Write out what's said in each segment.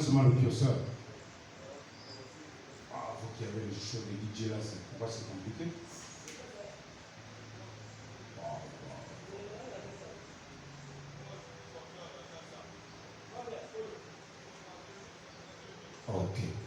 seulement le curseur. Ah, faut qu'il y avait les choses de DJ là, c'est pourquoi c'est compliqué. Ok.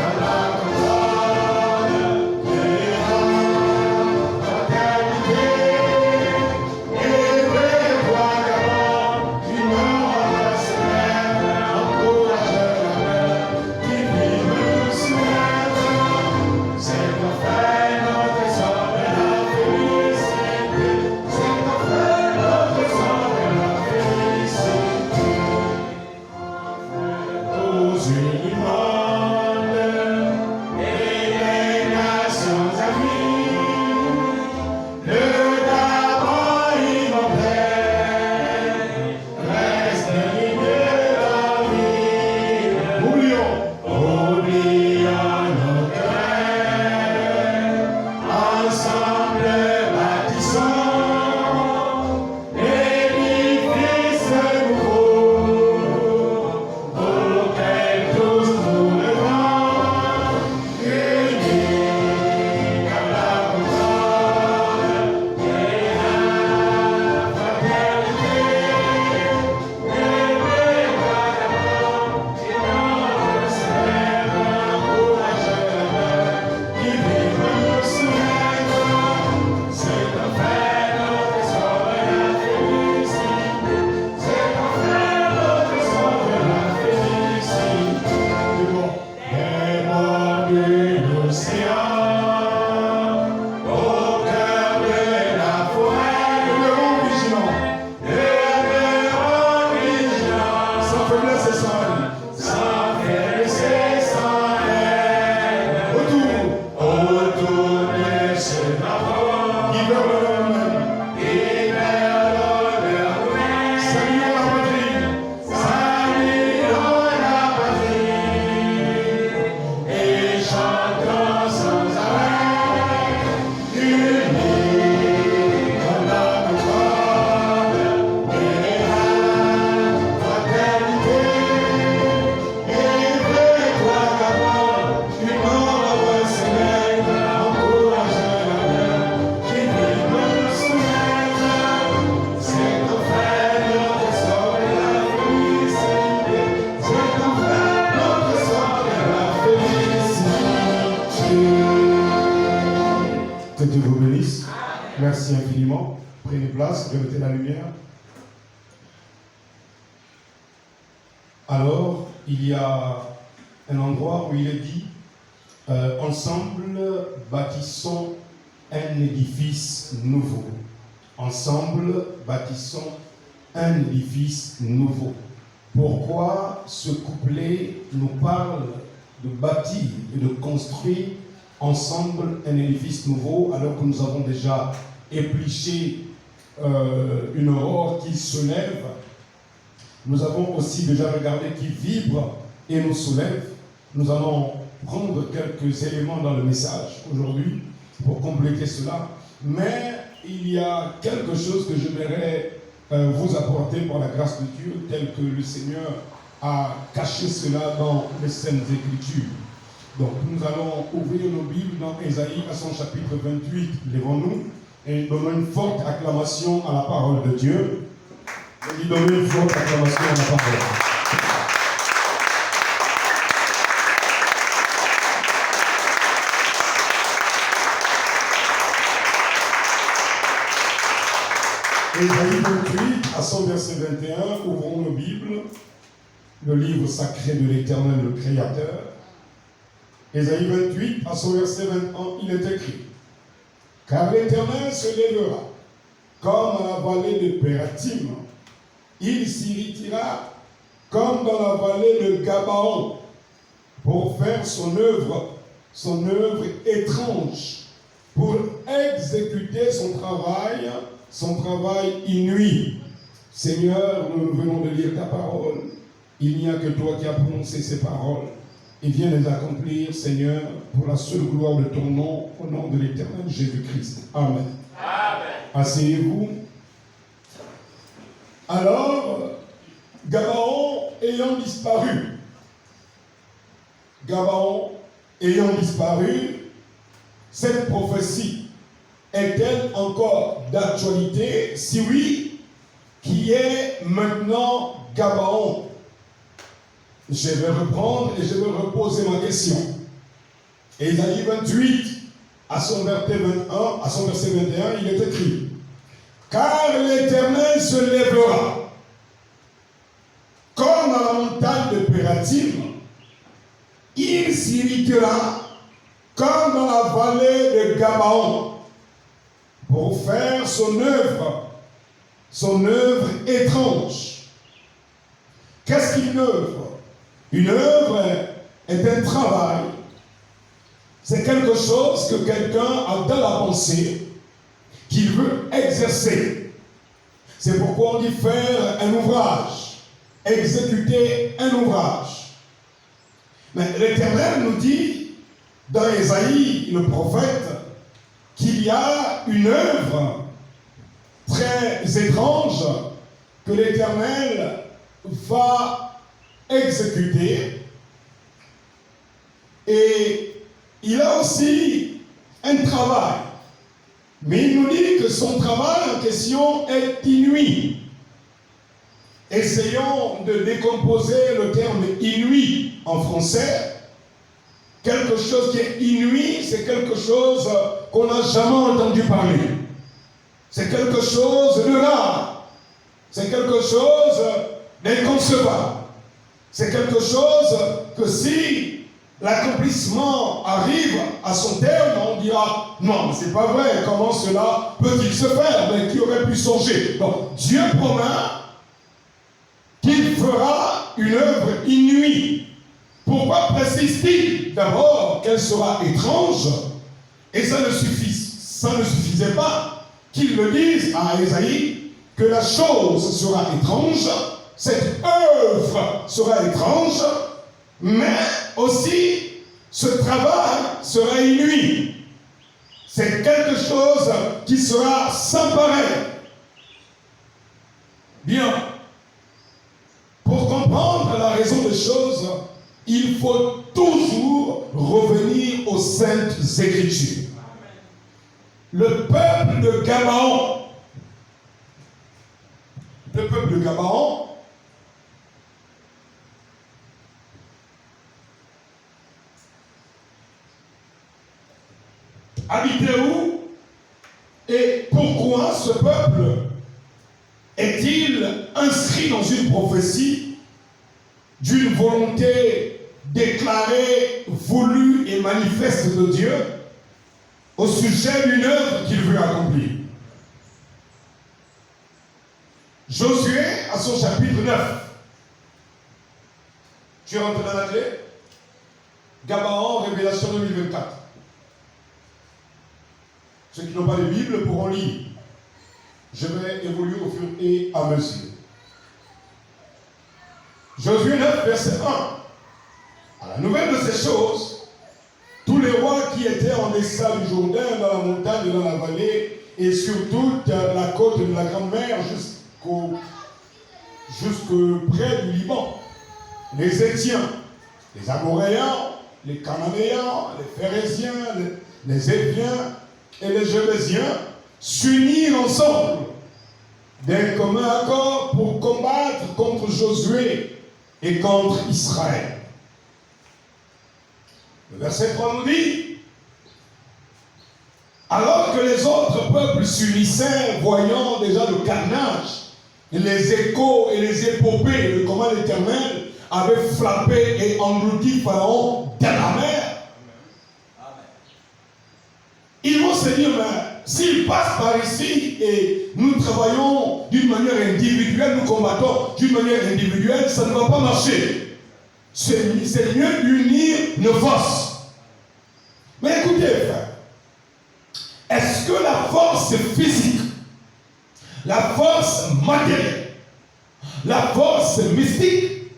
La Merci infiniment. Prenez place, remettez la lumière. Alors, il y a un endroit où il est dit ensemble, bâtissons un édifice nouveau. Ensemble, bâtissons un édifice nouveau. Pourquoi ce couplet nous parle de bâtir et de construire ensemble un édifice nouveau alors que nous avons déjà épluché une aurore qui se lève? Nous avons aussi déjà regardé qui vibre et nous soulève. Nous allons prendre quelques éléments dans le message aujourd'hui pour compléter cela. Mais il y a quelque chose que j'aimerais vous apporter par la grâce de Dieu, tel que le Seigneur a caché cela dans les Saintes Écritures. Donc nous allons ouvrir nos Bibles dans Ésaïe à son chapitre 28. Lèvons-nous et donnons une forte acclamation à la parole de Dieu. Et lui donner une forte acclamation à la parole. Ésaïe 28, à son verset 21, ouvrons nos Bibles, le livre sacré de l'Éternel, le Créateur. Ésaïe 28, à son verset 21, il est écrit: car l'Éternel se lèvera comme à la vallée de Pératim, il s'irritera comme dans la vallée de Gabaon, pour faire son œuvre étrange, pour exécuter son travail inouï. Seigneur, nous venons de lire ta parole. Il n'y a que toi qui as prononcé ces paroles. Et viens les accomplir, Seigneur, pour la seule gloire de ton nom, au nom de l'Éternel Jésus-Christ. Amen. Amen. Asseyez-vous. Alors, Gabaon ayant disparu, cette prophétie est-elle encore d'actualité? Si oui, qui est maintenant Gabaon? Je vais reprendre et je vais reposer ma question. Ésaïe 28, à son verset 21, il est écrit: car l'Éternel se lèvera comme à la montagne de Pératim, il s'irritera comme dans la vallée de Gabaon, pour faire son œuvre étrange. Qu'est-ce qu'une œuvre? Une œuvre est un travail. C'est quelque chose que quelqu'un a dans la pensée, qu'il veut exercer. C'est pourquoi on dit faire un ouvrage, exécuter un ouvrage. Mais l'Éternel nous dit, dans Ésaïe, le prophète, qu'il y a une œuvre très étrange que l'Éternel va exécuter. Et il a aussi un travail. Mais il nous dit que son travail en question est inouï. Essayons de décomposer le terme inouï en français. Quelque chose qui est inouï, c'est quelque chose qu'on n'a jamais entendu parler. C'est quelque chose de rare. C'est quelque chose d'inconcevable. C'est quelque chose que si l'accomplissement arrive à son terme, on dira non, mais c'est pas vrai, comment cela peut-il se faire? Mais qui aurait pu songer? Donc Dieu promet qu'il fera une œuvre inouïe. Pourquoi précise-t-il? D'abord qu'elle sera étrange, et ça ne suffisait pas qu'il le dise à Ésaïe, que la chose sera étrange, cette œuvre sera étrange, mais aussi ce travail sera inouï. C'est quelque chose qui sera sans pareil. Bien. Pour comprendre la raison des choses, il faut toujours revenir aux Saintes Écritures. Le peuple de Gabaon, habitait où? Et pourquoi ce peuple est-il inscrit dans une prophétie d'une volonté déclarée, voulue et manifeste de Dieu au sujet d'une œuvre qu'il veut accomplir? Josué, à son chapitre 9. Tu es rentré dans la clé? Gabaon, Révélation 2024. Ceux qui n'ont pas de Bible pourront lire. Je vais évoluer au fur et à mesure. Josué 9, verset 1. À la nouvelle de ces choses, tous les rois qui étaient en deçà du Jourdain, dans la montagne et dans la vallée, et sur toute la côte de la Grande Mer, jusque près du Liban, les Étiens, les Amoréens, les Cananéens, les Phérésiens, les Éviens et les Jébusiens s'unirent ensemble d'un commun accord pour combattre contre Josué et contre Israël. Le verset 3 nous dit: alors que les autres peuples s'unissaient, voyant déjà le carnage, les échos et les épopées de comment l'Éternel avait frappé et englouti Pharaon dans la mer, ils vont se dire, mais s'ils passent par ici et nous travaillons d'une manière individuelle, nous combattons d'une manière individuelle, ça ne va pas marcher. C'est mieux d'unir nos forces. Mais écoutez, frère, est-ce que la force physique, la force matérielle, la force mystique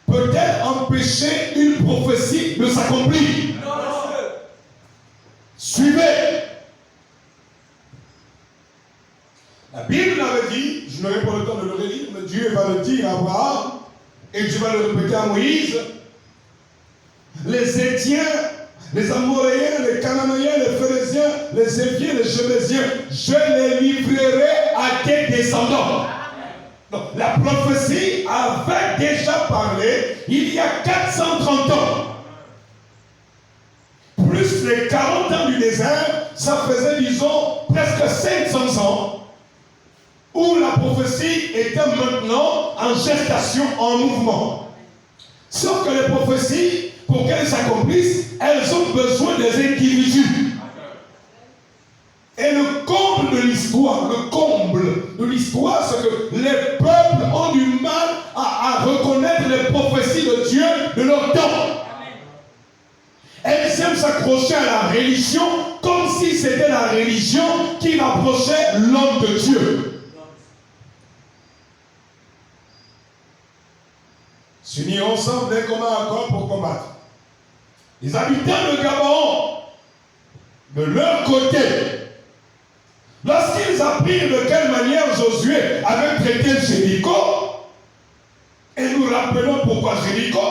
peut-elle empêcher une prophétie de s'accomplir? Non. Suivez. La Bible avait dit, je n'aurai pas le temps de le relire, mais Dieu va le dire à Abraham, et Dieu va le répéter à Moïse: les Étiens, les Amoréens, les Cananéens, les Phérésiens, les Éviens, les Jébusiens, je les livrerai à tes descendants. Donc, la prophétie avait déjà parlé il y a 430 ans. Plus les 40 ans du désert, ça faisait, disons, presque 500 ans où la prophétie était maintenant en gestation, en mouvement. Sauf que les prophéties, pour qu'elles s'accomplissent, elles ont besoin des individus. Et le comble de l'histoire, c'est que les peuples ont du mal à reconnaître les prophéties de Dieu de leur temps. Elles aiment s'accrocher à la religion comme si c'était la religion qui rapprochait l'homme de Dieu. S'unir ensemble d'un commun accord pour combattre. Les habitants de Gabaon, de leur côté, lorsqu'ils apprirent de quelle manière Josué avait traité Jéricho, et nous rappelons pourquoi Jéricho,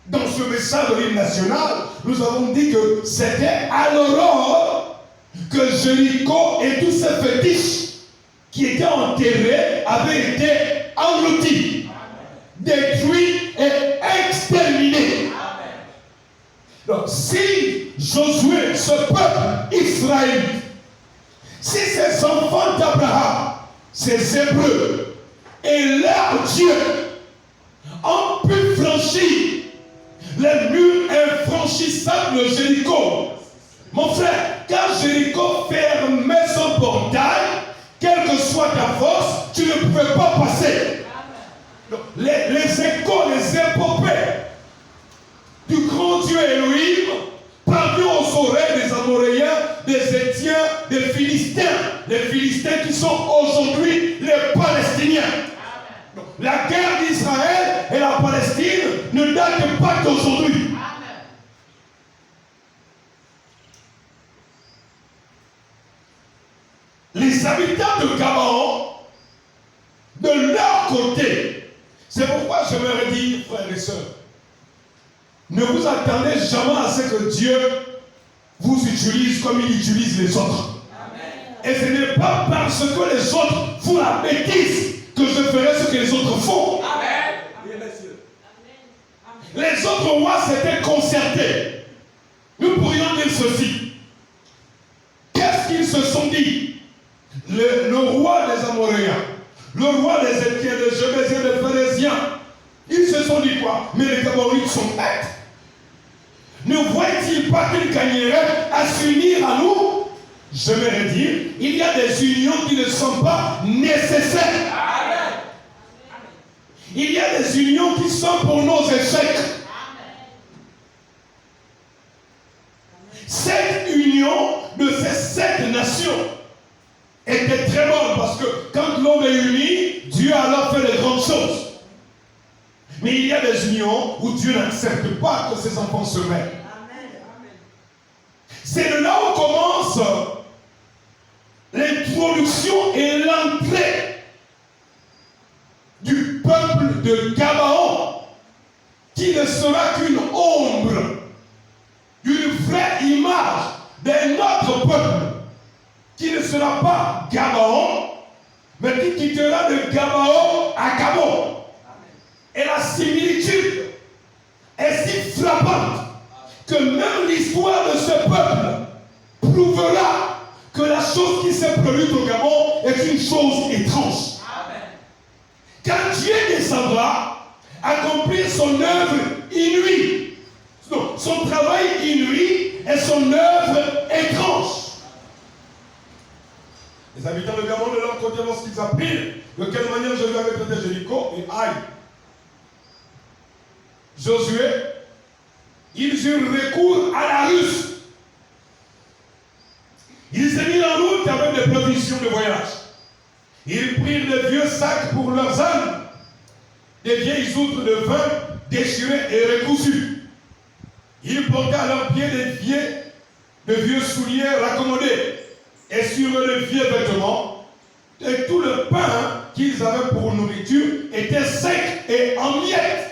dans ce message de l'hymne national, nous avons dit que c'était à l'aurore que Jéricho et tous ses fétiches qui étaient enterrés avaient été engloutis, détruits et exterminés. Donc si Josué, ce peuple israélite, si ces enfants d'Abraham, ces Hébreux et leur Dieu ont pu franchir les murs infranchissables de Jéricho, mon frère, quand Jéricho fermait son portail, quelle que soit ta force, tu ne pouvais pas passer. Donc, les échos, les épopées du grand Dieu Elohim parvirent aux oreilles des Amoréens, des Étiens, des Philistins. Les Philistins qui sont aujourd'hui les Palestiniens. Donc, la guerre d'Israël et la Palestine ne date pas d'aujourd'hui. Les habitants de Gabaon, de leur côté, c'est pourquoi je me redis, frères et sœurs, ne vous attendez jamais à ce que Dieu vous utilise comme il utilise les autres. Amen. Et ce n'est pas parce que les autres font la bêtise que je ferai ce que les autres font. Amen. Les autres rois s'étaient concertés. Nous pourrions dire ceci. Qu'est-ce qu'ils se sont dit? Amoréens, le roi des Étiens, des Jébusiens, des Phéréziens. Ils se sont dit quoi? Mais les Gabonites sont bêtes. Ne voient-ils pas qu'ils gagneraient à s'unir à nous? J'aimerais dire, il y a des unions qui ne sont pas nécessaires. Amen. Il y a des unions qui sont pour nos échecs. Cette union de ces 7 nations était très bonne parce que quand l'homme est uni, Dieu alors fait de grandes choses. Mais il y a des unions où Dieu n'accepte pas que ses enfants se mêlent. C'est de là où commence l'introduction et l'entrée du peuple de Gabaon, qui ne sera qu'une ombre d'une vraie image d'un autre peuple, qui ne sera pas Gabaon, mais qui quittera de Gabaon à Gabon. Et la similitude est si frappante que même l'histoire de ce peuple prouvera que la chose qui s'est produite au Gabon est une chose étrange. Amen. Quand Dieu descendra accomplir son œuvre inouïe, son travail inouï et son œuvre étrange. Les habitants de Gabon de leur côté, lorsqu'ils apprirent de quelle manière Josué avait traité Jéricho et Aïe, Josué, ils eurent recours à la ruse. Ils se mirent en route avec des provisions de voyage. Ils prirent de vieux sacs pour leurs ânes, des vieilles outres de vin déchirées et recousues. Ils portaient à leurs pieds de vieux souliers raccommodés, et sur de vieux vêtements, et tout le pain qu'ils avaient pour nourriture était sec et en miettes.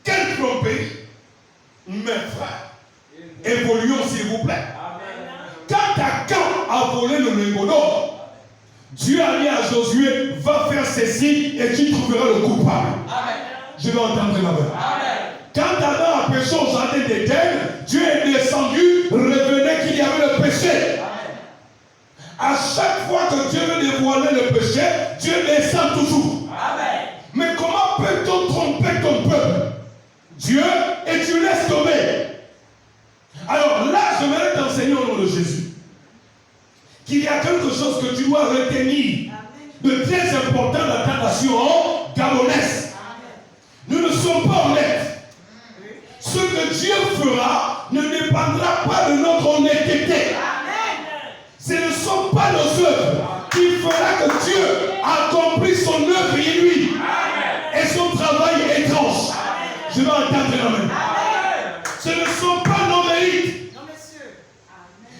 Quelle tromperie! Mes frères, évoluons s'il vous plaît. Quand Akan a volé le lingot d'or, Dieu a dit à Josué, va faire ceci et tu trouveras le coupable. Amen. Je vais entendre la main. Quand Adam a péché au jardin d'Éden, Dieu est descendu, revenait qu'il y avait le péché. Amen. À chaque fois que Dieu veut dévoiler le péché, Dieu descend toujours. Amen. Mais comment peut-on tromper ton peuple? Dieu, et tu laisses tomber. Alors là, je vais t'enseigner au nom de Jésus qu'il y a quelque chose que tu dois retenir de très important dans ta nation gabonaise. Nous ne sommes pas honnêtes. Ce que Dieu fera ne dépendra pas de notre honnêteté. Ce ne sont pas nos œuvres qui fera que Dieu accomplisse son œuvre inouïe et son travail étrange. Je vais entendre l'amen. Ce ne sont pas nos mérites. Non, monsieur.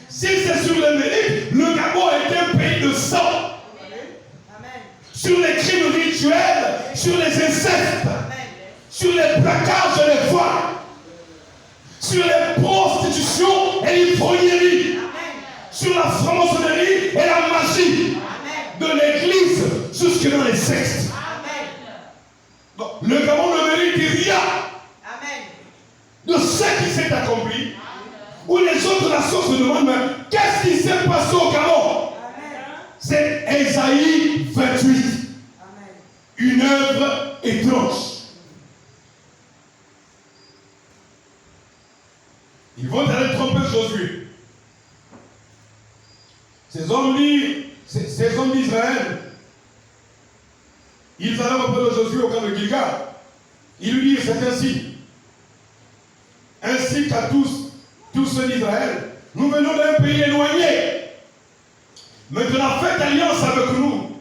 Si c'est sur les mérites, le Gabon est un pays de sang. Amen. Sur les crimes rituels, sur les incestes, sur les placards et les voiles, sur les prostitutions et l'ivrognerie, sur la franc-maçonnerie et la magie de l'église jusque dans les sectes. Donc, le Gabon ne mérite rien de ce qui s'est accompli, où les autres nations se demandent, mais qu'est-ce qui s'est passé au Gabon? C'est Ésaïe 28. Une œuvre étrange. Ils vont aller tromper Josué. Ces hommes d'Israël, ils allaient auprès de Josué au camp de Gilgal. Ils lui disent, c'est ainsi qu'à tous ceux d'Israël, nous venons d'un pays éloigné. Maintenant, faites alliance avec nous.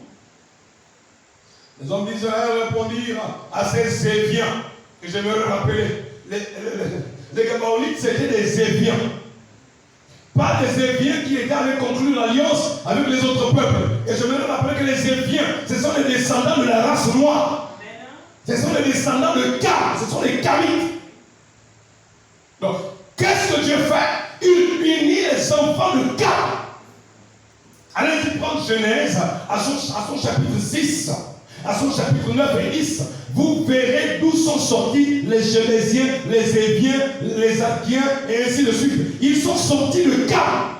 Les hommes d'Israël répondirent à ces Éviens, que j'aimerais rappeler. Les Gabaonites, c'était des Éviens. Pas des Éviens qui étaient allés conclure l'alliance avec les autres peuples. Et j'aimerais rappeler que les Éviens, ce sont les descendants de la race noire. Ce sont les descendants de Cam, ce sont les Camites. Donc, qu'est-ce que Dieu fait? Il unit les enfants de Cam. Allez-y prendre Genèse à son chapitre 6, à son chapitre 9 et 10. Vous verrez d'où sont sortis les Jébusiens, les Éviens, les Arkiens et ainsi de suite. Ils sont sortis de Cam.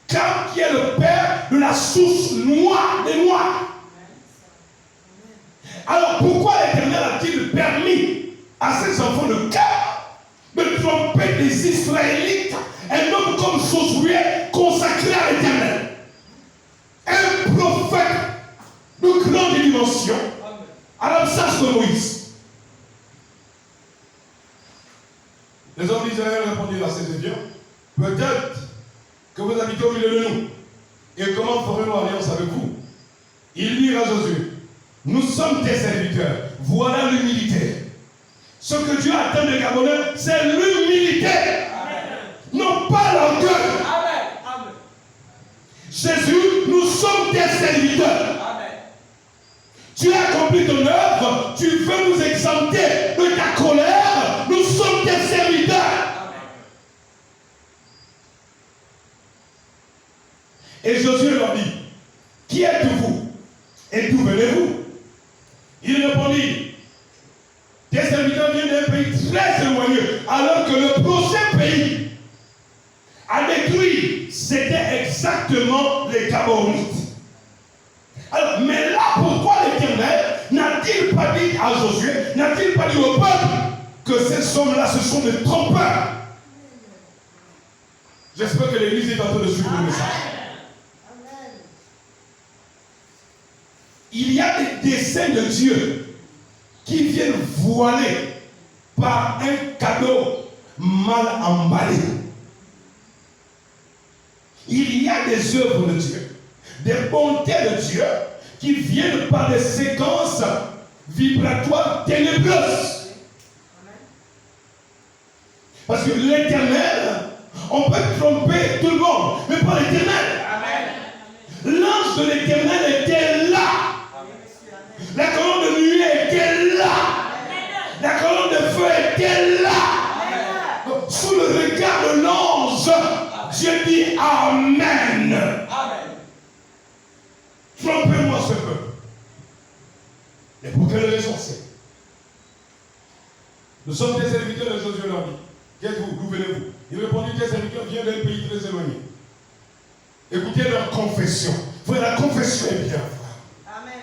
Cam qui est le père de la source noire des Noirs. Alors pourquoi l'Éternel a-t-il permis à ses enfants de cœur de tromper des Israélites, un homme comme Josué consacré à l'Éternel, un prophète de grande dimension, à l'absence de Moïse? Les hommes d'Israël répondirent à ces éviers: peut-être que vous habitez au milieu de nous, et comment ferons-nous alliance avec vous? Ils dirent à Josué: nous sommes tes serviteurs, voilà l'humilité. Ce que Dieu attend des Gabonais, c'est l'humilité, non pas l'orgueil. Jésus, nous sommes tes serviteurs. Tu as accompli ton œuvre, tu veux nous exempter de ta colère, nous sommes tes serviteurs. Et Josué leur dit: qui êtes-vous et d'où venez-vous? Il répondit: tes serviteurs viennent d'un pays très éloigné, alors que le prochain pays à détruire, c'était exactement les Gabonites. Alors, mais là, pourquoi l'Éternel n'a-t-il pas dit à Josué, n'a-t-il pas dit au peuple que ces hommes-là, ce sont des trompeurs? J'espère que l'Église est en train de suivre le message. Il y a des desseins de Dieu qui viennent voiler par un cadeau mal emballé. Il y a des œuvres de Dieu, des bontés de Dieu qui viennent par des séquences vibratoires ténébreuses. Parce que l'Éternel, on peut tromper tout le monde, mais pas l'Éternel. L'ange de l'Éternel était là. La colonne de nuée était là. La colonne de feu était là. Sous le regard de l'ange, Dieu dit Amen. Trompez-moi ce peuple. Et pour quelle raison c'est? Nous sommes des serviteurs de Josué leur dit. Qui êtes-vous? D'où venez-vous? Il répondit: tes serviteurs viennent d'un pays très éloigné. Écoutez leur confession. Frère, la confession est bien. Amen.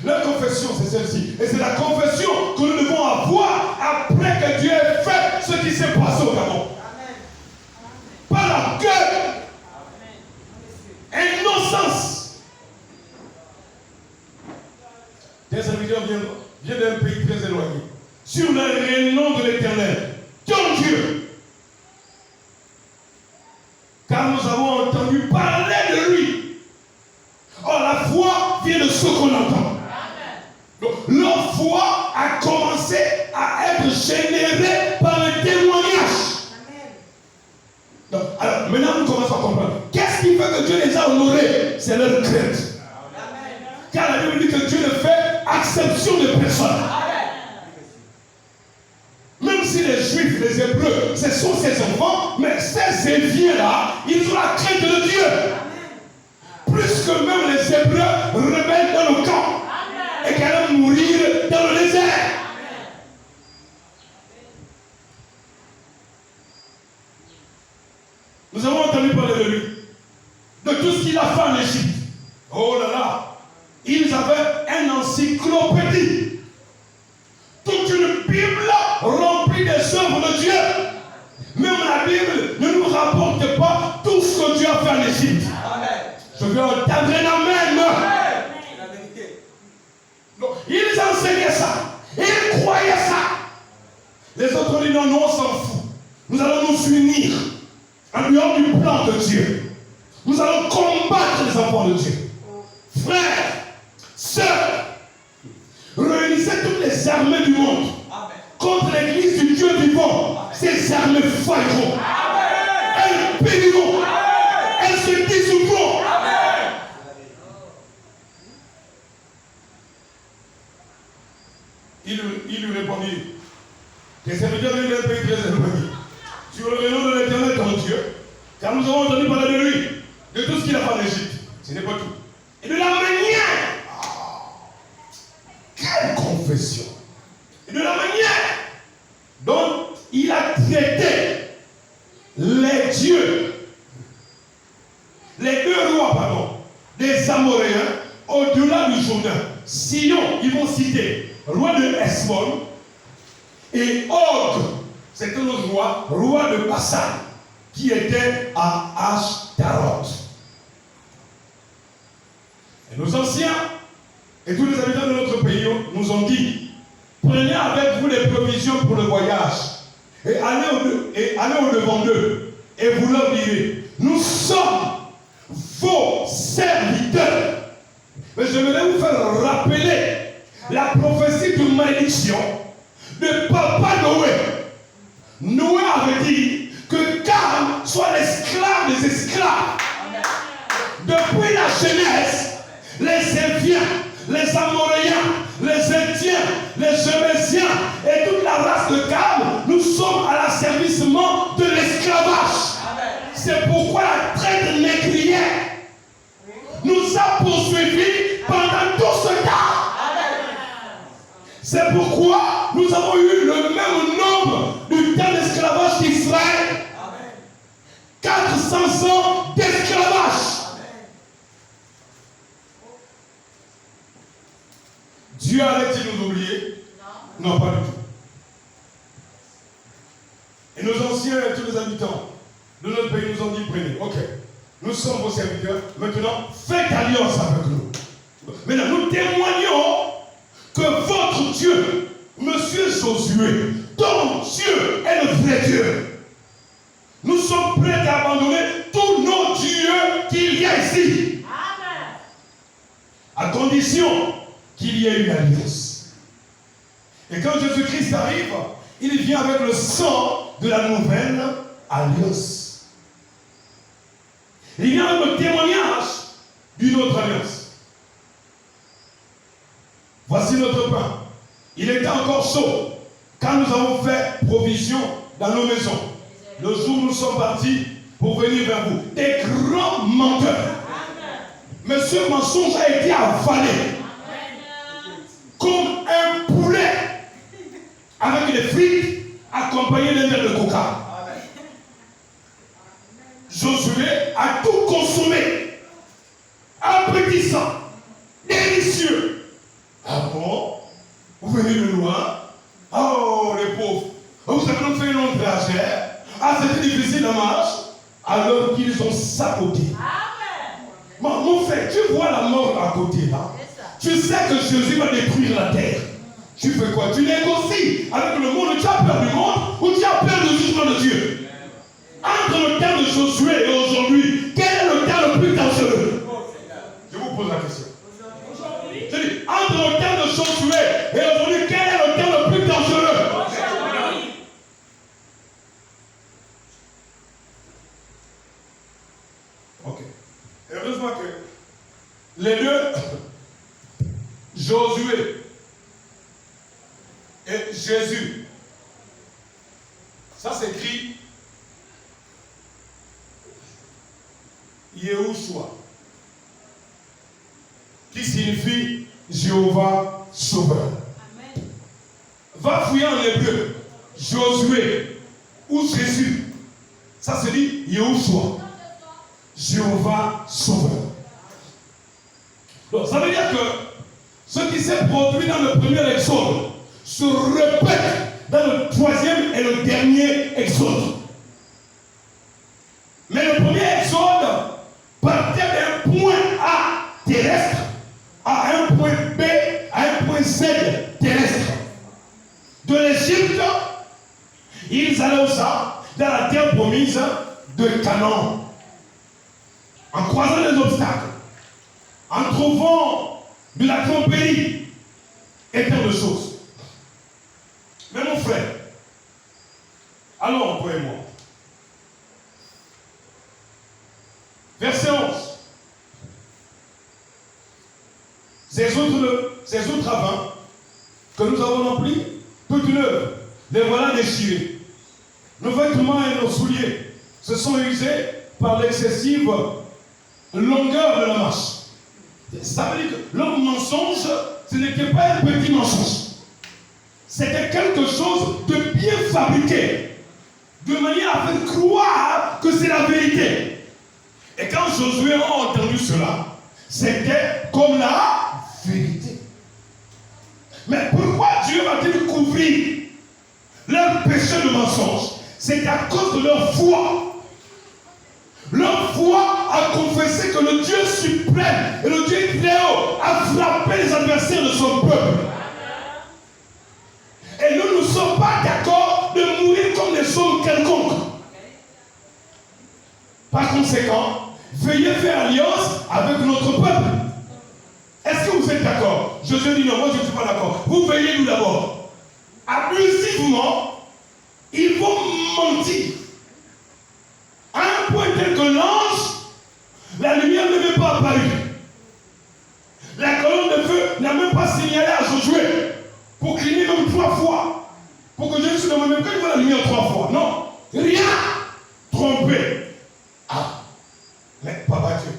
Leur confession, c'est celle-ci. Et c'est la confession que nous devons avoir après que Dieu ait fait ce qui s'est passé au Gabon. Pas l'orgueil. Innocence. Tes serviteurs viennent d'un pays très éloigné. Sur le renom de l'Éternel, ton Dieu. Car nous avons entendu parler de lui. Or, la foi vient de ce qu'on entend. Donc, leur foi a commencé à être générée par le témoignage. Donc, alors, maintenant, nous commençons à comprendre. Qu'est-ce qui fait que Dieu les a honorés? C'est leur crainte. Car la Bible dit que Dieu ne fait acception de personne. Même si les Juifs, les Hébreux, ce sont ses enfants, mais ces éviers-là, ils ont la crainte de Dieu. Plus que même les Hébreux rebelles dans le camp. Et qui allaient mourir dans le désert. Nous avons entendu parler de lui. De tout ce qu'il a fait en Égypte. Oh là là. Ils avaient une encyclopédie. Toute une Bible remplie des œuvres de Dieu. Même la Bible ne nous rapporte pas tout ce que Dieu a fait en Égypte. Je veux entendre un amen. Donc, ils enseignaient ça. Ils croyaient ça. Les autres ont dit non, nous on s'en fout. Nous allons nous unir en dehors du plan de Dieu. Nous allons combattre les enfants de Dieu. Frères, sœurs, réunissez toutes les armées du monde contre l'église du Dieu vivant. Ces armées failleront. Elles périront. Elles se dissoudront. Il lui répondit: tes serviteurs viennent d'un pays très éloigné. Sur le nom de l'Éternel ton Dieu, car nous avons entendu parler de lui, de tout ce qu'il a fait en Égypte. Ce n'est pas tout. Et de la manière. Quelle confession! Et de la manière dont il a traité les dieux, les deux rois, des Amoréens, au-delà du Jourdain. Hesbon, et Og, c'était le roi de Bassan, qui était à Ashtaroth. Et nos anciens et tous les habitants de notre pays nous ont dit, prenez avec vous les provisions pour le voyage et allez au-devant d'eux et vous leur direz, nous sommes vos serviteurs. Mais je voudrais vous faire rappeler la prophétie de malédiction de Papa Noé. Noé avait dit que Cam soit l'esclave des esclaves. Depuis la Genèse, les Éviens, les Amoréens, les Indiens, les Jémésiens et toute la race de Cam, nous sommes à l'asservissement de l'esclavage. C'est pourquoi la traite négrière nous a poursuivis pendant tout ce temps. C'est pourquoi nous avons eu le même nombre du temps d'esclavage d'Israël. 400 ans d'esclavage. Dieu allait-il nous oublier? Non, pas du tout. Et nos anciens et tous les habitants de notre pays nous ont dit, prenez, ok, nous sommes vos serviteurs, maintenant faites alliance avec nous. Maintenant, nous témoignons que votre Dieu, Monsieur Josué, ton Dieu est le vrai Dieu. Nous sommes prêts à abandonner tous nos dieux qu'il y a ici. Amen. À condition qu'il y ait une alliance. Et quand Jésus-Christ arrive, il vient avec le sang de la nouvelle alliance. Il vient avec le témoignage d'une autre alliance. Voici notre pain. Il était encore chaud quand nous avons fait provision dans nos maisons. Le jour où nous sommes partis pour venir vers vous. Des grands menteurs. Mais ce mensonge a été avalé comme un poulet avec des frites accompagnées d'un verre de coca. Josué a tout consommé, appétissant, délicieux. Ah bon? Vous venez de loin? Oh, les pauvres. Vous avez donc fait un long trajet. Ah, c'était difficile la marche. Alors qu'ils ont saboté. Mon frère, tu vois la mort à côté là. Tu sais que Jésus va détruire la terre. Tu fais quoi? Tu négocies avec le monde. Tu as peur du monde ou tu as peur du jugement de Dieu? Entre le temps de Josué et aujourd'hui, quel est le temps le plus dangereux? Je vous pose la question. Je dis, entre le temps de Josué et aujourd'hui, quel est le temps le plus dangereux? Ok. Heureusement que les deux, Josué et Jésus, ça s'écrit Yehoshua, qui signifie Jéhovah sauveur. Amen. Va fouiller en hébreu Josué ou Jésus, ça se dit Yehoshua, Jéhovah sauveur. Donc ça veut dire que ce qui s'est produit dans le premier exode se répète dans le troisième et le dernier exode. Mais le premier exode partait d'un point A terrestre à un point B, à un point Z terrestre. De l'Égypte, ils allaient au Sahara, dans la terre promise de Canaan, en croisant les obstacles, en trouvant de la tromperie et tant de choses. Mais mon frère, allons, toi et moi. Verset 11. Ces autres ravins que nous avons remplis, toute neuve, les voilà déchirés. Nos vêtements et nos souliers se sont usés par l'excessive longueur de la marche. Ça veut dire que leur mensonge, ce n'était pas un petit mensonge. C'était quelque chose de bien fabriqué, de manière à faire croire que c'est la vérité. Et quand Josué a entendu cela, c'était comme la vérité. Mais pourquoi Dieu va-t-il couvrir leur péché de mensonge? C'est à cause de leur foi. Leur foi a confessé que le Dieu suprême et le Dieu très haut a frappé les adversaires de son peuple. Et nous ne sommes pas d'accord de mourir comme des hommes quelconques. Par conséquent, veuillez faire alliance avec notre peuple. Est-ce que vous êtes d'accord? Josué dit non, moi je ne suis pas d'accord. Vous veillez nous d'abord. Abusivement, ils vont mentir. À un point tel que l'ange, la lumière ne m'est pas apparue. La colonne de feu n'a même pas signalé à Josué pour cligner même 3 fois. Pour que Jésus ne me mette pas la lumière 3 fois. Non, rien. Trompé. Ah, mais Papa Dieu,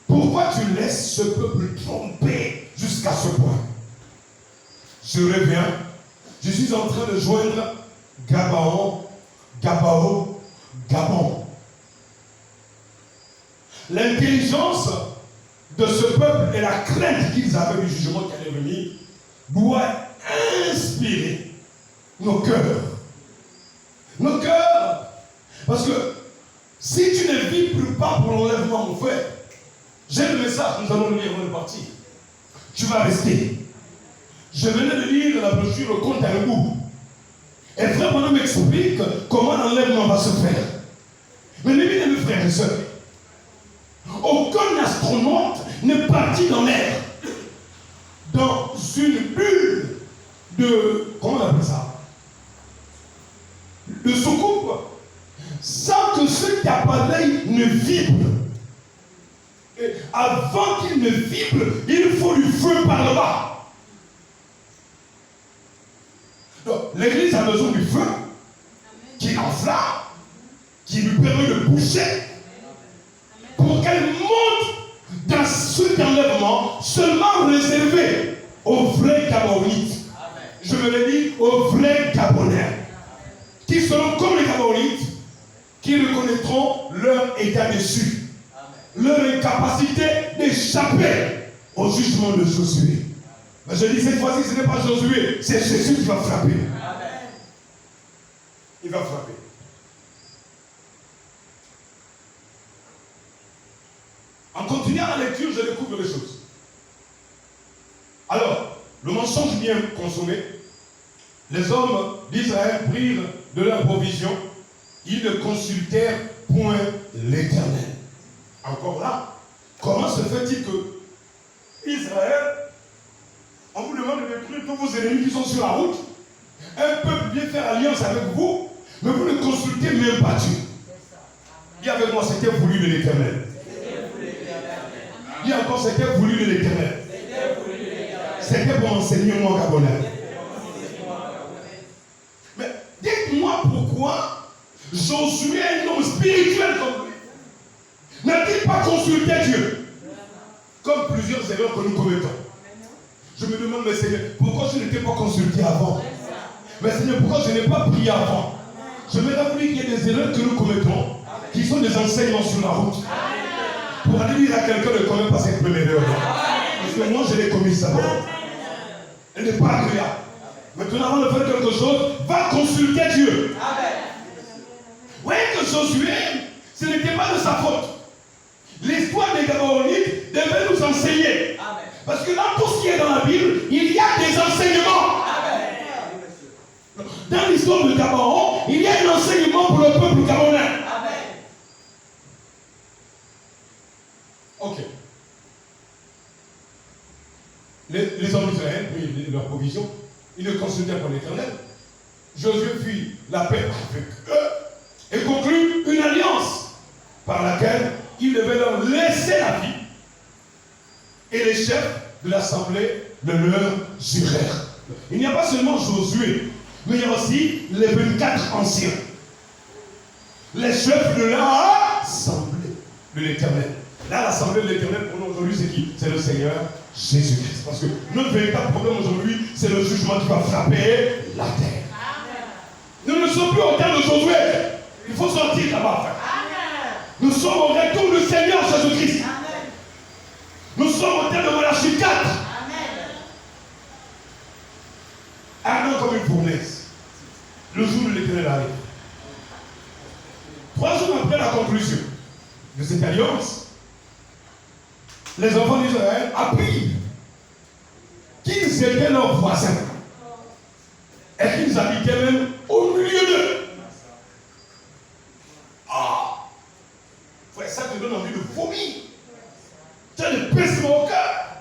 pourquoi tu laisses ce peuple tromper jusqu'à ce point? Je reviens. Je suis en train de joindre Gabon. L'intelligence de ce peuple et la crainte qu'ils avaient du jugement qui allait venir doit inspirer nos cœurs. Nos cœurs. Parce que si tu ne vibres pas pour l'enlèvement, mon frère, j'ai le message, nous allons le lire avant de partir. Tu vas rester. Je venais de lire la brochure au compte à un bout. Et frère Bonhomme m'explique comment l'enlèvement va se faire. Mais mes bien-aimés frères et sœurs, aucun astronaute n'est parti dans l'air, dans une bulle de, comment on appelle ça, de soucoupe, sans que cet appareil ne vibre. Et avant qu'il ne vibre, il faut du feu par le bas. Donc, l'église a besoin du feu qui enflamme, qui lui permet de boucher, pour qu'elle monte dans cet enlèvement seulement réservé aux vrais Gabonites. Je me l'ai dit, aux vrais Gabonais, qui seront comme les Gabonites, qui reconnaîtront leur état déçu, leur incapacité d'échapper au jugement de Josué. Mais je dis cette fois-ci, ce n'est pas Josué, c'est Jésus qui va frapper. Il va frapper. En continuant la lecture, je découvre les choses. Alors, le mensonge bien consommé, les hommes d'Israël prirent de leur provision, ils ne consultèrent point l'Éternel. Encore là, comment se fait-il que Israël, on vous demande de détruire tous vos ennemis qui sont sur la route, un peuple vient faire alliance avec vous, mais vous ne consultez même pas Dieu. Dis avec moi, c'était voulu de l'Éternel. Dis encore, c'était voulu de l'Éternel. C'était pour enseigner moi Gabonais. Mais dites-moi pourquoi Josué, un homme spirituel comme lui, n'a-t-il pas consulté Dieu? Comme plusieurs erreurs que nous commettons. Je me demande, mais Seigneur, pourquoi je n'étais pas consulté avant? Mais Seigneur, pourquoi je n'ai pas prié avant? Je me rappelle qu'il y a des erreurs que nous commettons qui sont des enseignements sur la route. Pour aller dire à quelqu'un ne commet pas cette première erreur. Parce que moi, je l'ai commise d'abord. Elle n'est pas agréable. Maintenant, avant de faire quelque chose, va consulter Dieu. Vous voyez que Josué, ce n'était pas de sa faute. L'histoire des Gabonites devait nous enseigner. Parce que dans tout ce qui est dans la Bible, il y a des enseignements. Dans l'histoire de Gabon, il y a un enseignement pour le peuple gabonais. Ok. Les hommes d'Israël prirent leur provision. Ils ne consultaient pas l'Éternel. Josué fit la paix avec eux et conclut une alliance par laquelle il devait leur laisser la vie. Et les chefs de l'assemblée le leur jurèrent. Il n'y a pas seulement Josué, mais il y a aussi les 24 anciens. Les chefs de l'assemblée de l'Éternel. Là, l'assemblée de l'Éternel pour nous aujourd'hui, c'est qui? C'est le Seigneur Jésus-Christ. Parce que notre véritable problème aujourd'hui, c'est le jugement qui va frapper la terre. Nous ne sommes plus au temps de Josué. Il faut sortir là-bas. Nous sommes au retour du Seigneur Jésus-Christ. Nous sommes au temps de Malachie 4. ardent comme une fournaise. Le jour de l'Éternel arrive. 3 jours après la conclusion de cette alliance, les enfants d'Israël apprirent qu'ils étaient leurs voisins et qu'ils habitaient même au milieu d'eux. Ah! Frère, ça te donne envie de vomir. Tu as des pincements au cœur.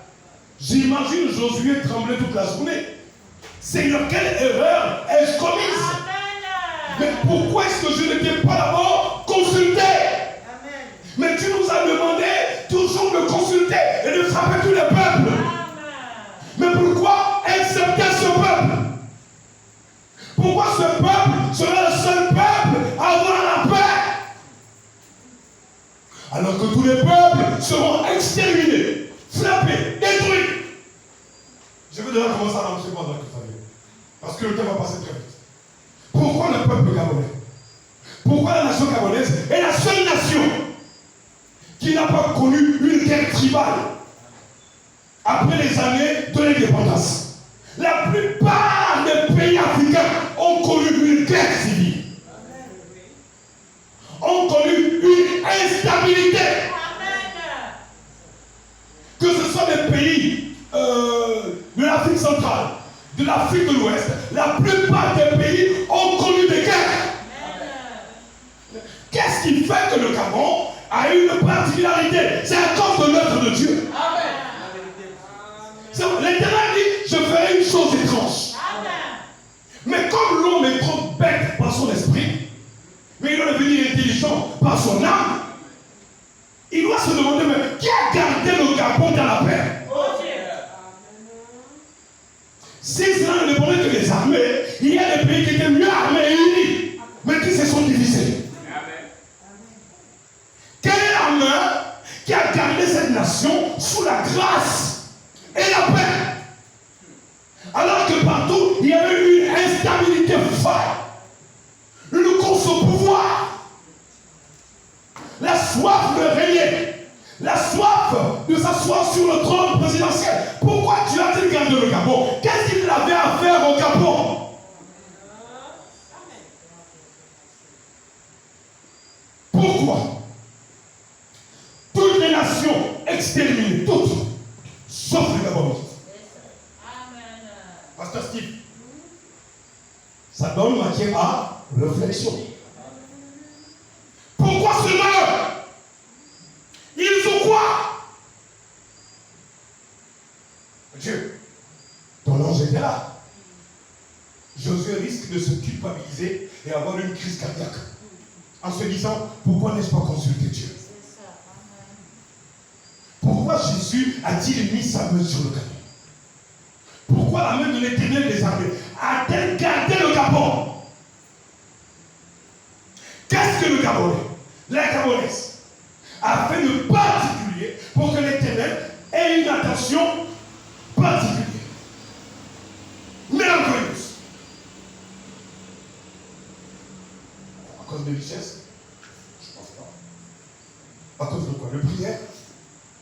J'imagine Josué trembler toute la journée. Seigneur, quelle erreur ai-je commise? Mais pourquoi est-ce que je n'étais pas d'abord consulté? Amen. Mais tu nous as demandé toujours de consulter et de frapper tous les peuples. Amen. Mais pourquoi accepter ce peuple? Pourquoi ce peuple sera le seul peuple à avoir la paix? Alors que tous les peuples seront exterminés, frappés, détruits. Je veux déjà commencer à lancer pendant que ça vient. Parce que le temps va passer très vite. Pourquoi le peuple gabonais? Pourquoi la nation gabonaise est la seule nation qui n'a pas connu une guerre tribale après les années de l'indépendance? La plupart des pays africains ont connu une guerre civile, ont connu une instabilité. Que ce soit des pays de l'Afrique centrale, de l'Afrique de l'Ouest, la plupart des pays ont connu des guerres. Qu'est-ce qui fait que le Gabon a une particularité? C'est à cause de l'œuvre de Dieu. L'Éternel dit, je ferai une chose étrange. Mais comme l'homme est trop bête par son esprit, mais il doit devenir intelligent par son âme, il doit se demander, mais qui a gardé le Gabon dans la paix? Si cela ne dépendait que des armées, il y a des pays qui étaient mieux armés et unis, mais qui se sont divisés. Quelle est la main qui a gardé cette nation sous la grâce et la paix? Alors que partout, il y avait eu une instabilité folle, une course au pouvoir, la soif de régner, la soif de s'asseoir sur le trône présidentiel. Pourquoi tu as-t-il gardé le Gabon? Qu'est-ce qu'il avait à faire au Gabon? Pourquoi toutes les nations exterminées, toutes, sauf le Gabon? Pasteur Steve, ça donne matière à réflexion. Pourquoi ce malheur? Ils ont quoi? Dieu, ton ange était là. Josué risque de se culpabiliser et avoir une crise cardiaque en se disant, pourquoi n'ai-je pas consulté Dieu? Pourquoi Jésus a-t-il mis sa main sur le Gabon? Pourquoi la main de l'Éternel des armées a-t-elle gardé le Gabon? Qu'est-ce que le Gabonais, la Gabonaise, a fait de particulier pour que l'Éternel ait une attention particulière, merveilleuse? À cause de richesse? Je ne pense pas. À cause de quoi? De prière?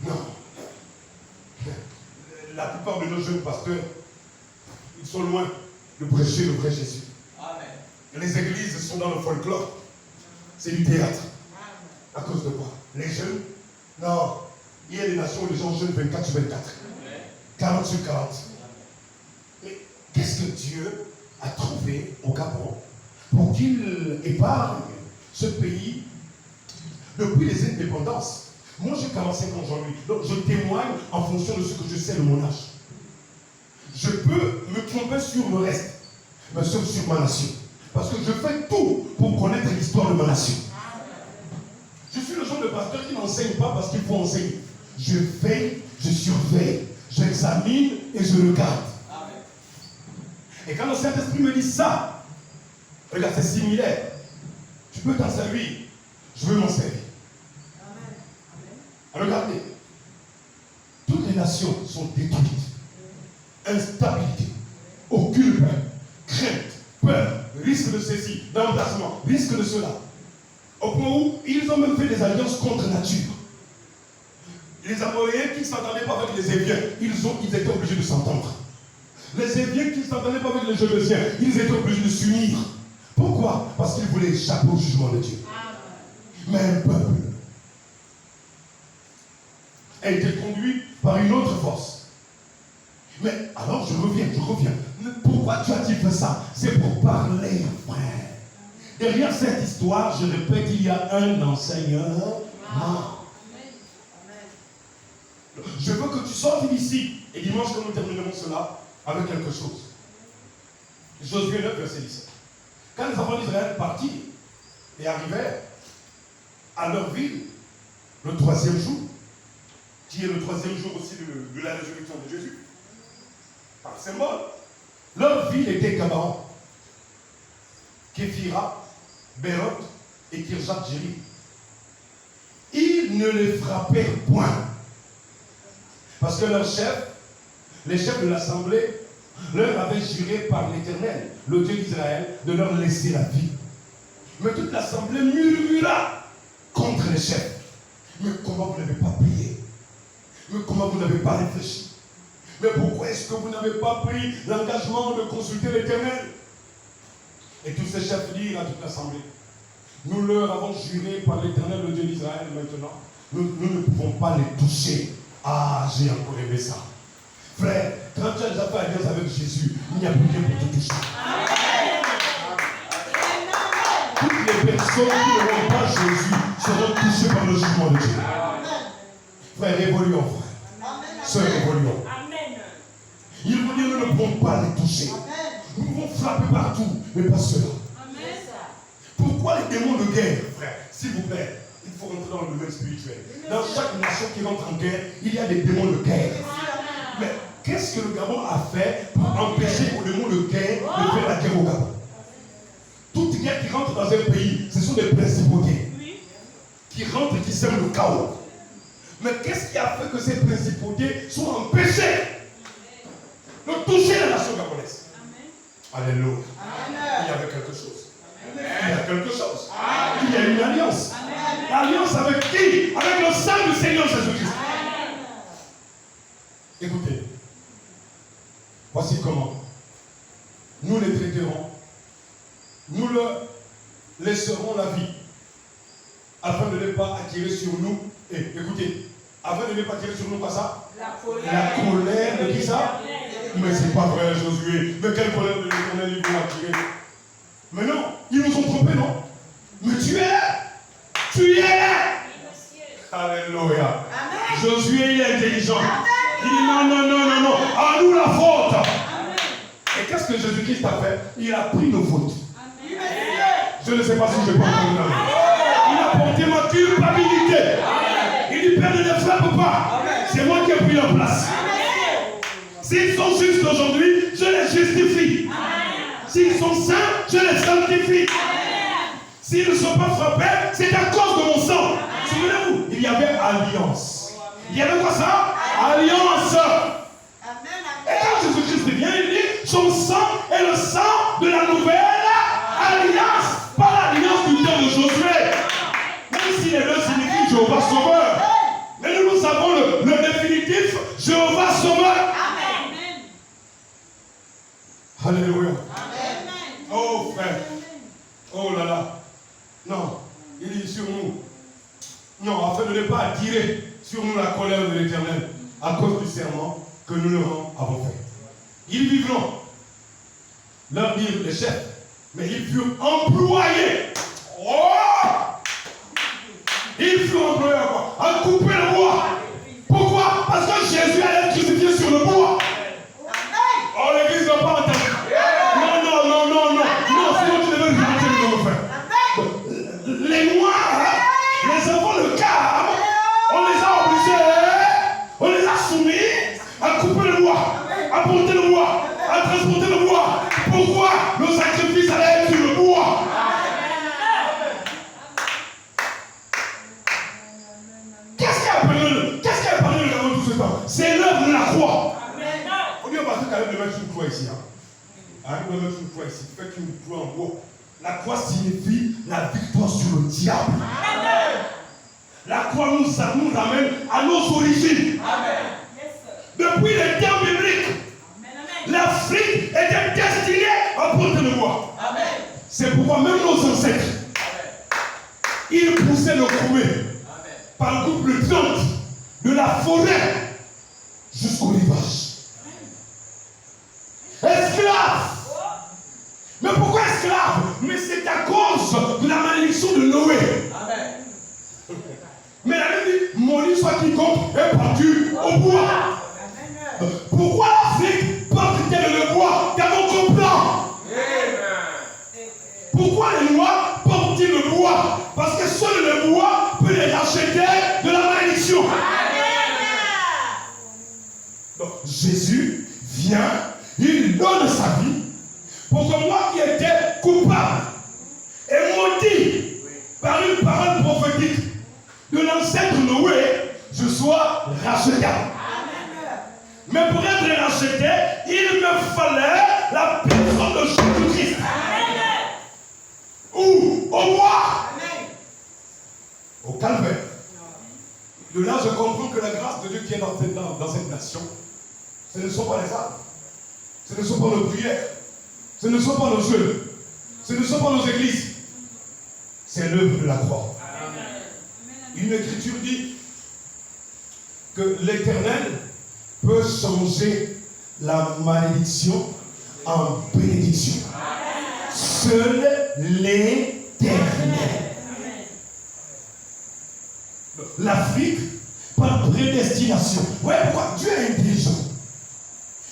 Non. La plupart de nos jeunes pasteurs, ils sont loin de prêcher le vrai Jésus. Amen. Les églises sont dans le folklore. C'est du théâtre. À cause de quoi? Les jeunes? Non. Il y a des nations où les gens jeûnent 24 sur 24. 40 sur 40. Et qu'est-ce que Dieu a trouvé au Gabon pour qu'il épargne ce pays depuis les indépendances? Moi, j'ai 45 ans aujourd'hui, donc je témoigne en fonction de ce que je sais de mon âge. Je peux me tromper sur le reste, mais sauf sur ma nation. Parce que je fais tout pour connaître l'histoire de ma nation. Je suis le genre de pasteur qui n'enseigne pas parce qu'il faut enseigner. Je veille, je surveille, j'examine et je regarde. Et quand le Saint-Esprit me dit ça, regarde, c'est similaire. Tu peux t'en servir. Je veux m'en servir. Regardez, toutes les nations sont détruites. Instabilité, aucune paix, crainte, peur, risque de ceci, d'emplacement, risque de cela. Au point où ils ont même fait des alliances contre nature. Les Amoréens qui ne s'entendaient pas avec les Hébriens, ils étaient obligés de s'entendre. Les Hébriens qui ne s'entendaient pas avec les Jébusiens, ils étaient obligés de s'unir. Pourquoi? Parce qu'ils voulaient échapper au jugement de Dieu. Mais un peuple a été conduit par une autre force. Mais alors je reviens. Mais pourquoi tu as-tu fait ça? C'est pour parler, frère. Derrière cette histoire, je répète, il y a un enseigneur. Je veux que tu sortes d'ici. Et dimanche, que nous terminerons cela avec quelque chose. Josué 9, verset 17. Quand les enfants d'Israël partirent et arrivèrent à leur ville, le 3e jour, qui est le 3e jour aussi de la résurrection de Jésus, par symbole, leur ville était Gabaon, Képhira, Béroth et Kirjath-Jérim. Ils ne les frappèrent point. Parce que leurs chefs, les chefs de l'assemblée, leur avaient juré par l'Éternel, le Dieu d'Israël, de leur laisser la vie. Mais toute l'assemblée murmura contre les chefs. Mais comment vous n'avez pas prié? Mais comment vous n'avez pas réfléchi? Mais pourquoi est-ce que vous n'avez pas pris l'engagement de consulter l'Éternel? Et tous ces chefs dirent à toute l'assemblée, nous leur avons juré par l'Éternel, le Dieu d'Israël, maintenant, nous ne pouvons pas les toucher. Ah, j'ai encore aimé ça. Frère, quand tu as déjà fait alliance avec Jésus, il n'y a plus rien pour te toucher. Toutes les personnes qui n'auront pas Jésus seront touchées par le jugement de Dieu. Frère, évoluons, frère. Sœur, évoluons. Il vous dit, nous ne pouvons pas les toucher. Nous pouvons frapper partout, mais pas cela. Pourquoi les démons de guerre, frère? S'il vous plaît, il faut rentrer dans le domaine spirituel. Dans chaque nation qui rentre en guerre, il y a des démons de guerre. Mais qu'est-ce que le Gabon a fait pour empêcher aux démons de guerre de faire la guerre au Gabon? Toute guerre qui rentre dans un pays, ce sont des principautés qui rentrent et qui sèment le chaos. Mais qu'est-ce qui a fait que ces principautés soient empêchées de toucher la nation gabonaise? Alléluia. Il y avait quelque chose. Il y a quelque chose. Il y a une alliance. L'alliance avec qui? Avec le sang du Seigneur Jésus-Christ. Écoutez, voici comment nous les traiterons. Nous leur laisserons la vie afin de ne pas attirer sur nous. Et écoutez, afin de ne pas attirer sur nous quoi ça? La colère de qui ça? Mais c'est pas vrai, Josué. Mais quelle colère de l'Éternel ils vont attirer? Mais non, ils nous ont trompés, non? Mais tu es là. Tu es là. Alléluia. Josué, il est intelligent. Il dit non. À nous la faute. Et qu'est-ce que Jésus-Christ a fait? Il a pris nos fautes. Je ne sais pas si je peux entendre. Il a porté ma culpabilité. Il dit, Père, ne les frappe pas. C'est moi qui ai pris leur place. S'ils sont justes aujourd'hui, je les justifie. S'ils sont saints, je les sanctifie. S'ils ne sont pas frappés, c'est à cause de mon sang. Souvenez-vous, il y avait alliance. Il y avait quoi ça? Alliance. Et quand Jésus-Christ vient, il dit, son sang est le sang de la nouvelle alliance. Pas l'alliance du temps de Josué. Même si les deux signifient Jéhovah Sauveur. Mais nous avons le définitif Jéhovah Sauveur. Alléluia. Oh frère. Oh là là. Non. Il dit sur nous. Non, afin de ne pas attirer sur nous la colère de l'Éternel à cause du serment que nous leur avons fait. Ils vivront. Leur dire les chefs. Mais ils furent employés. Oh! Ils furent employés à quoi? À couper le bois. Pourquoi? Parce que Jésus allait être crucifié sur le bois. Oh, l'église n'a pas entendu. Non, sinon tu devais le faire. Les noirs, les enfants de Cam, on les a obligés, on les a soumis à couper le bois, à porter le bois, à transporter le bois. Pourquoi? Le sacrifice allait être sur le bois. Qu'est-ce qui a parlé le Gabon tout ce temps? C'est l'œuvre de la croix. On dit au pasteur Caleb de mettre une croix ici. On va mettre une croix ici. Faites une croix en bois. La croix signifie la victoire sur le diable. La croix nous ramène à nos origines. Depuis les temps bibliques, la bois. C'est pourquoi même nos ancêtres, ils poussaient le crouet par le couple de plantes de la forêt jusqu'au rivage. Esclaves. Mais pourquoi esclaves? Mais c'est à cause de la malédiction de Noé. Mais la Bible dit, maudit soit quiconque est battu au bois. Pourquoi l'Afrique porte-t-elle le bois dans notre plan? Pourquoi les Noirs portent-ils le bois? Parce que seul le bois peut les racheter de la malédiction. Donc Jésus vient, il donne sa vie pour que moi qui étais coupable et maudit par une parole prophétique de l'ancêtre Noé, je sois racheté. Mais pour être racheté, il me fallait la personne de Jésus-Christ. Où? Au bois. Au calvaire. De là, je comprends que la grâce de Dieu qui est dans cette nation, ce ne sont pas les âmes, ce ne sont pas nos prières, ce ne sont pas nos jeux, ce ne sont pas nos églises, c'est l'œuvre de la croix. Une écriture dit que l'Éternel peut changer la malédiction en bénédiction. Seul l'Éternel. L'Afrique, par prédestination. Ouais, pourquoi Dieu est intelligent.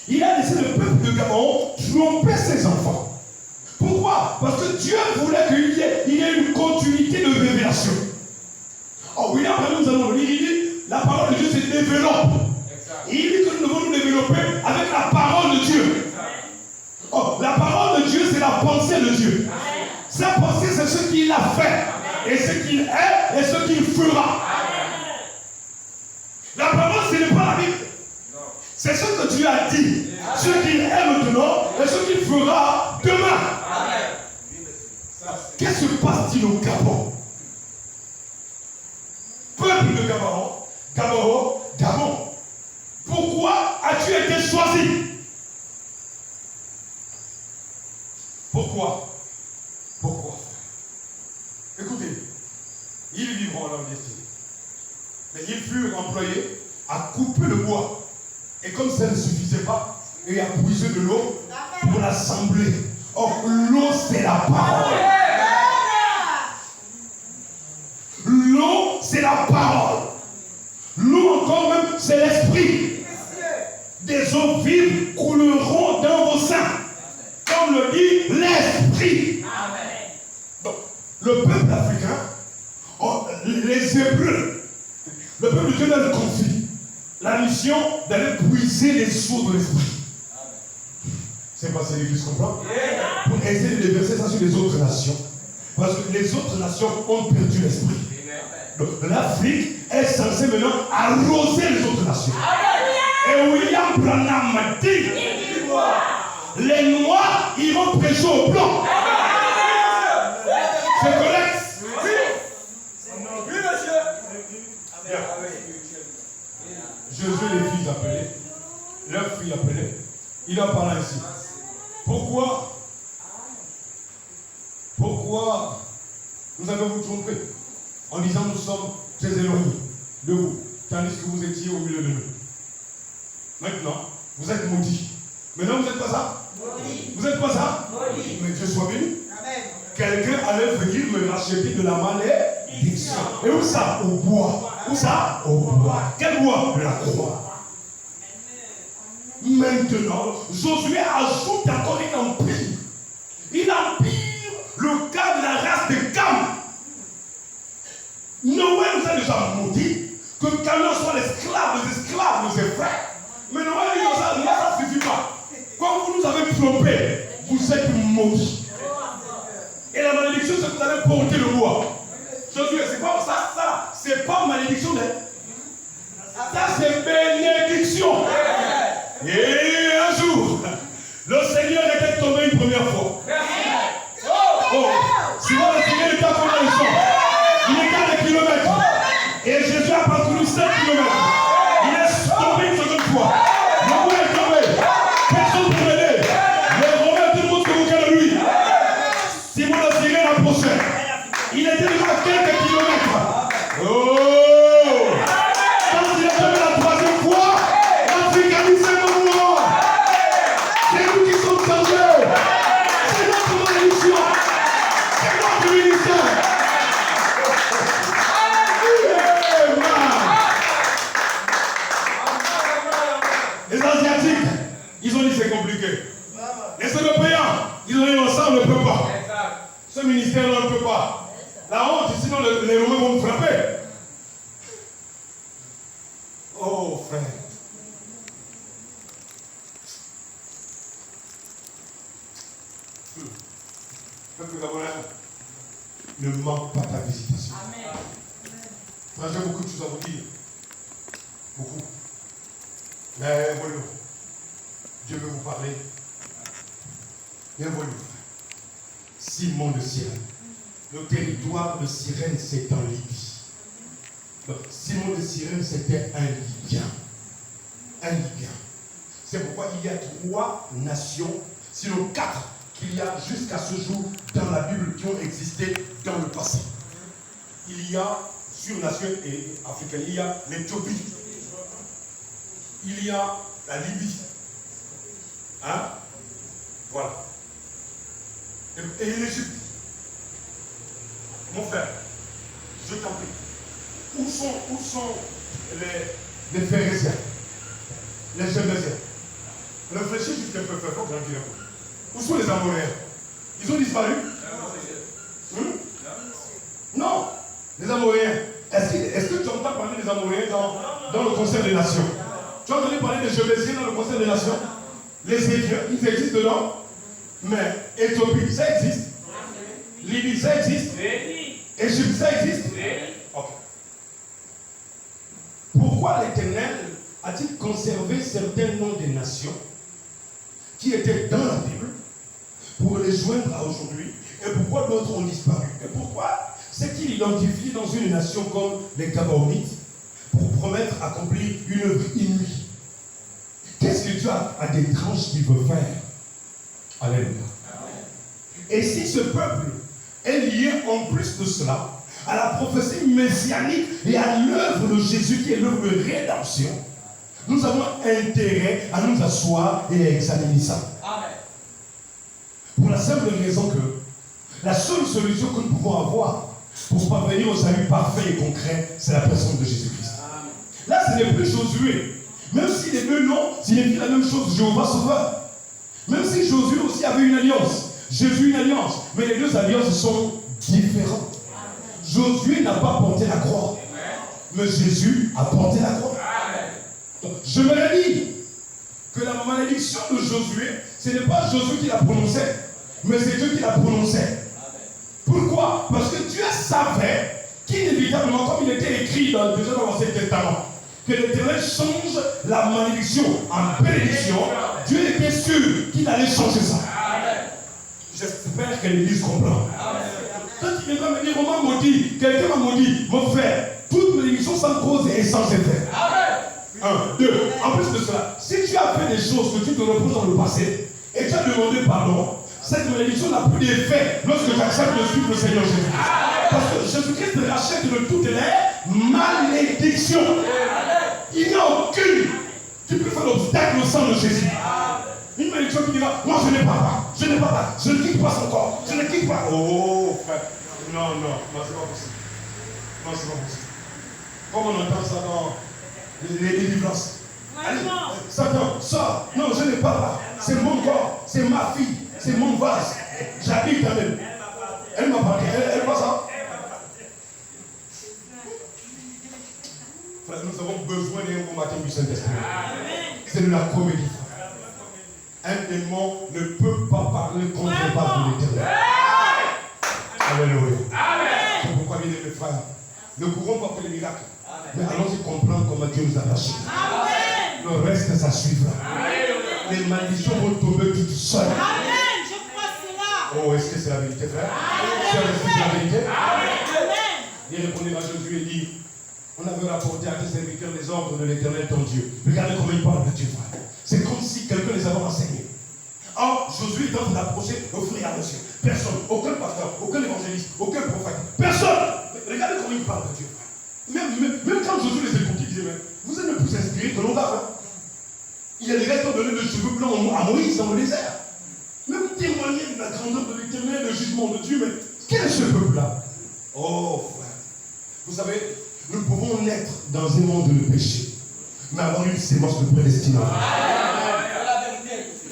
Il a laissé le peuple de Gabon tromper ses enfants. Pourquoi? Parce que Dieu voulait qu'il y ait une continuité de révélation. Oh, William, nous allons lire, il dit, la parole de Dieu se développe. Et il dit que nous devons nous développer avec la parole de Dieu. Oh, la parole de Dieu, c'est la pensée de Dieu. Sa pensée, c'est ce qu'il a fait, et ce qu'il est, et ce qu'il fera. La parole, ce n'est pas la Bible. C'est ce que Dieu a dit, ce qu'il est maintenant, et ce qu'il fera demain. Qu'est-ce qui se passe-t-il au Gabon? Peuple de Gabon, pourquoi as-tu été choisi? Pourquoi? Écoutez, ils vivront leur destinée. Mais ils furent employés à couper le bois. Et comme ça ne suffisait pas, et à puiser de l'eau pour l'assembler. Or, l'eau, c'est la parole. L'eau, c'est la parole. L'eau encore même, c'est l'esprit. Des eaux vives couleront dans vos seins. Comme le dit l'esprit. Donc, le peuple africain, les Hébreux, le peuple de Dieu leur confie la mission d'aller puiser les eaux de l'esprit. C'est pas si l'Église comprend. Pour essayer de déverser ça sur les autres nations. Parce que les autres nations ont perdu l'esprit. Donc l'Afrique est censée maintenant arroser les autres nations. Et William Branham m'a dit, les Noirs iront prêcher aux Blancs. C'est correct? Oui, monsieur. Jésus les filles appelées, leurs filles appelées, il en parle ainsi. Pourquoi nous avez-vous trompé en disant nous sommes très éloignés de vous, tandis que vous étiez au milieu de nous? Maintenant, vous êtes maudits. Maintenant, vous n'êtes pas ça? Maudit. Vous n'êtes pas ça? Maudit. Mais Dieu soit béni. Quelqu'un allait venir me racheter de la malédiction. Et où ça? Au bois. Où ça? Au bois. Quel bois? La croix. Maintenant, Josué ajoute encore un empire. Il empire le cas de la race de Cam. Noé nous a déjà maudit que Cam soit l'esclave des esclaves de ses frères. Mais Noé dit que ça ne suffit pas. Comme vous nous avez trompés, vous êtes maudits. Et la malédiction, c'est que vous allez porter le bois. Josué, c'est pas ça, c'est pas malédiction. Ça, c'est bénédiction. Et un jour, le Seigneur était tombé une première fois. Oh, si vous le Seigneur était à combien de temps? Il était à des kilomètres. Et Jésus a parcouru 7 kilomètres. Il est tombé une seconde fois. Le bois est tombé. Personne ne peut l'aider. Les Romains, tout le monde se moquait de lui. Ce ministère-là ne peut pas. La honte, sinon les Romains vont me frapper. Oh frère. Peuple gabonais, ne manque pas ta visitation. Amen. Frère, j'ai beaucoup de choses à vous dire. Beaucoup. Mais voilà. Dieu veut vous parler. Bien voilà. Simon de Cyrène. Le territoire de Cyrène, c'est en Libye. Donc, Simon de Cyrène, c'était un Libyen. Un Libyen. C'est pourquoi il y a 3 nations, sinon 4, qu'il y a jusqu'à ce jour dans la Bible qui ont existé dans le passé. Il y a, sur nation et africaine, il y a l'Éthiopie. Il y a la Libye. Hein? Voilà. Et l'Égypte. Mon frère, je t'en prie. Où sont les Phérésiens, les Jébusiens? Réfléchis juste un peu, il faut grandir un peu. Où sont les Amoréens? Ils ont disparu? Non, les Amoréens. Est-ce que tu entends parler des Amoréens dans le Conseil des Nations? Tu as entendu parler des Jébusiens dans le Conseil des Nations? Les Éthiopiens, ils existent dedans? Mais Éthiopie, ça existe? Libye, ça existe? Égypte, ça existe? Ok. Pourquoi l'Éternel a-t-il conservé certains noms des nations qui étaient dans la Bible pour les joindre à aujourd'hui, et pourquoi d'autres ont disparu? Et pourquoi c'est qu'il identifie dans une nation comme les Gabaonites pour promettre accomplir une œuvre inouïe? Qu'est-ce que Dieu a d'étrange qu'il veut faire? Alléluia. Et si ce peuple est lié en plus de cela à la prophétie messianique et à l'œuvre de Jésus qui est l'œuvre de rédemption, nous avons intérêt à nous asseoir et à examiner ça. Amen. Pour la simple raison que la seule solution que nous pouvons avoir pour parvenir au salut parfait et concret, c'est la personne de Jésus-Christ. Là, ce n'est plus Josué. Même si les deux noms signifient la même chose, Jéhovah Sauveur. Même si Josué aussi avait une alliance, Jésus une alliance, mais les deux alliances sont différentes. Josué n'a pas porté la croix, mais Jésus a porté la croix. Donc, je me l'ai dit que la malédiction de Josué, ce n'est pas Josué qui l'a prononcée, mais c'est Dieu qui l'a prononcée. Pourquoi? Parce que Dieu savait qu'inévitablement, comme il était écrit déjà dans l'Ancien Testament, que l'Éternel change la malédiction en bénédiction, Dieu était sûr qu'il allait changer ça. J'espère que l'Église comprend. Quand il viendra me dire, on m'a maudit, quelqu'un m'a maudit, mon frère, toute malédiction sans cause et sans effet. Un, deux. En plus de cela, si tu as fait des choses que tu te reproches dans le passé et tu as demandé pardon, cette malédiction n'a plus d'effet lorsque tu acceptes de suivre le Seigneur Jésus. Parce que Jésus-Christ te rachète de toutes les malédictions. Il n'y a aucune qui peut faire l'obstacle au sang de Jésus. Une malédiction qui dira, moi je n'ai pas, je n'ai pas, je ne quitte pas son corps, je ne quitte pas. Oh frère, non, c'est pas possible. Non, c'est pas possible. Comme on entend ça dans les délivrances. Allez, Satan, sors. Non, je n'ai pas. C'est mon corps, c'est ma fille, c'est mon vase. J'habite en elle. Elle m'a parlé, elle voit ça. Frère, nous avons besoin d'un combattant du Saint-Esprit. C'est de la comédie. Un démon ne peut pas parler contre les bases de l'Éternel. Alléluia. C'est pourquoi, bien mes frères, ne courons pas pour les miracles. Mais allons-y comprendre comment Dieu nous a lâchés. Le reste, ça suivra. Les malédictions vont tomber toutes seules. Amen. Je crois cela. Oh, est-ce que c'est la vérité, frère? Est-ce que c'est la vérité? Amen. Il répondit à Jésus et dit, on avait rapporté à tes serviteurs les ordres de l'Éternel ton Dieu. Regardez comment il parle de Dieu, frère. C'est comme si quelqu'un les avait renseignés. Or, Josué est en train d'approcher au fur et à mesure. Personne, aucun pasteur, aucun évangéliste, aucun prophète. Personne. Regardez comment il parle de Dieu, frère. Même quand Josué les écoutait, il disait, mais vous êtes le plus inspiré que l'on a. Il y a des restes donnés de cheveux blancs à Moïse dans le désert. Même témoigner de la grandeur de l'Éternel, le jugement de Dieu, mais quel est ce peuple-là? Oh, frère. Vous savez, nous pouvons naître dans un monde de péché, mais avoir une sémence de prédestination.